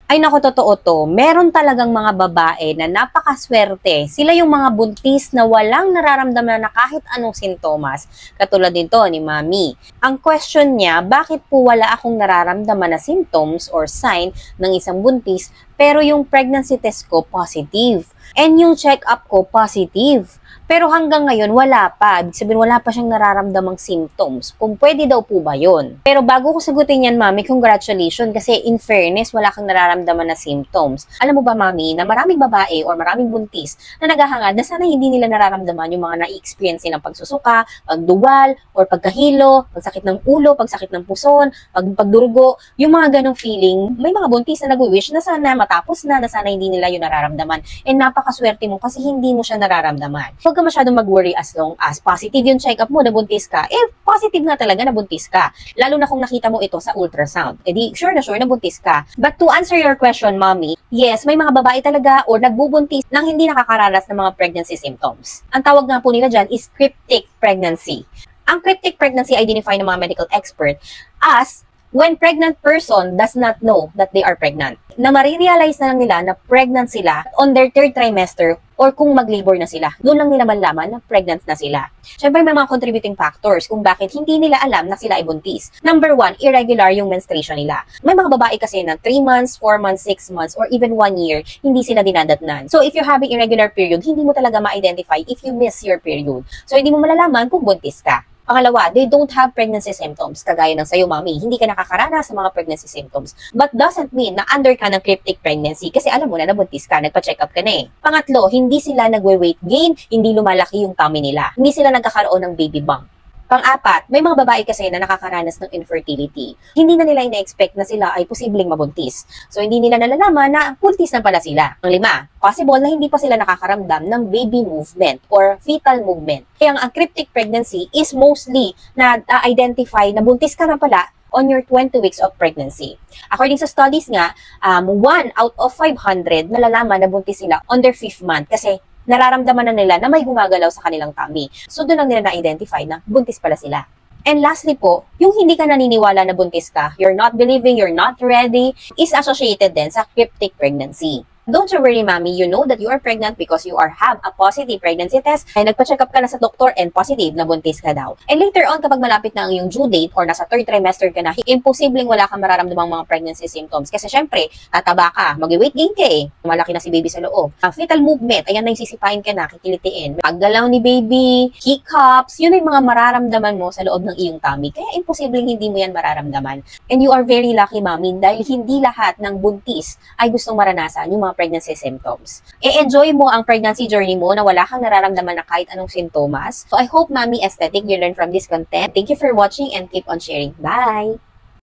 Ay naku, totoo to. Meron talagang mga babae na napakaswerte. Sila yung mga buntis na walang nararamdaman na kahit anong sintomas. Katulad nito ni Mami. Ang question niya, bakit po wala akong nararamdaman na symptoms or sign ng isang buntis, pero yung pregnancy test ko positive. And yung check-up ko positive. Pero hanggang ngayon, wala pa. Ibig sabihin, wala pa siyang nararamdamang symptoms. Kung pwede daw po ba yun? Pero bago ko sagutin yan, Mami, congratulations. Kasi in fairness, wala kang nararamdaman na symptoms. Alam mo ba, Mami, na maraming babae or maraming buntis na naghahangad na sana hindi nila nararamdaman yung mga na-experience nilang pagsusuka, pagduwal, or pagkahilo, pagsakit ng ulo, pagsakit ng puson, pagdurugo, yung mga ganong feeling. May mga buntis na nag-wish na sana matapos na sana hindi nila yun nararamdaman. And napakaswerte mo kasi hindi mo siya nararamdaman. Huwag ka masyadong mag-worry as long as positive yung check-up mo na buntis ka. Positive nga talaga na buntis ka. Lalo na kung nakita mo ito sa ultrasound. Di sure na buntis ka. But to answer your question, Mommy, yes, may mga babae talaga o nagbubuntis nang hindi nakakaranas ng mga pregnancy symptoms. Ang tawag nga po nila dyan is cryptic pregnancy. Ang cryptic pregnancy identified ng mga medical expert as when pregnant person does not know that they are pregnant. Na marirealize na lang nila na pregnant sila on their third trimester or kung mag-labor na sila. Doon lang nila malalaman na pregnant na sila. Siyempre may mga contributing factors kung bakit hindi nila alam na sila ay buntis. Number 1, irregular yung menstruation nila. May mga babae kasi na 3 months, 4 months, 6 months, or even 1 year, hindi sila dinadatnan. So if you're having irregular period, hindi mo talaga ma-identify if you miss your period. So hindi mo malalaman kung buntis ka. Pangalawa, they don't have pregnancy symptoms. Kagaya ng sa'yo, Mami, hindi ka nakakaranas sa mga pregnancy symptoms. But doesn't mean na under ka ng cryptic pregnancy kasi alam mo na nabuntis ka, nagpa-check up ka na eh. Pangatlo, hindi sila nagwe-weight gain, hindi lumalaki yung tummy nila. Hindi sila nagkakaroon ng baby bump. Pang-apat, may mga babae kasi na nakakaranas ng infertility. Hindi na nila ina-expect na sila ay posibleng mabuntis. So, hindi nila nalalaman na buntis na pala sila. Ang 5, possible na hindi pa sila nakakaramdam ng baby movement or fetal movement. Kaya ang cryptic pregnancy is mostly na-identify na buntis ka na pala on your 20 weeks of pregnancy. According sa studies nga, 1 out of 500 nalalaman na buntis sila on their 5th month kasi nararamdaman na nila na may gumagalaw sa kanilang tummy. So, doon lang nila na-identify na buntis pala sila. And lastly po, yung hindi ka naniniwala na buntis ka, you're not believing, you're not ready, is associated din sa cryptic pregnancy. Don't you worry, Mami, you know that you are pregnant because you have a positive pregnancy test ay nagpa-check up ka na sa doktor and positive na buntis ka daw. And later on, kapag malapit na ang iyong due date or nasa 3rd trimester ka na, imposibleng wala kang mararamdamang mga pregnancy symptoms. Kasi syempre, tataba ka, mag-weight gain ka eh. Malaki na si baby sa loob. Ang fetal movement, ayan na yung sisipain ka na, kikilitiin. Paggalaw ni baby, hiccups, yun yung mga mararamdaman mo sa loob ng iyong tummy. Kaya imposibleng hindi mo yan mararamdaman. And you are very lucky, Mami, dahil hindi lahat ng buntis ay gustong maranasan yung mga pregnancy symptoms. I-enjoy mo ang pregnancy journey mo na wala kang nararamdaman na kahit anong sintomas. So I hope, Mami Aesthetic, you learn from this content. Thank you for watching and keep on sharing. Bye!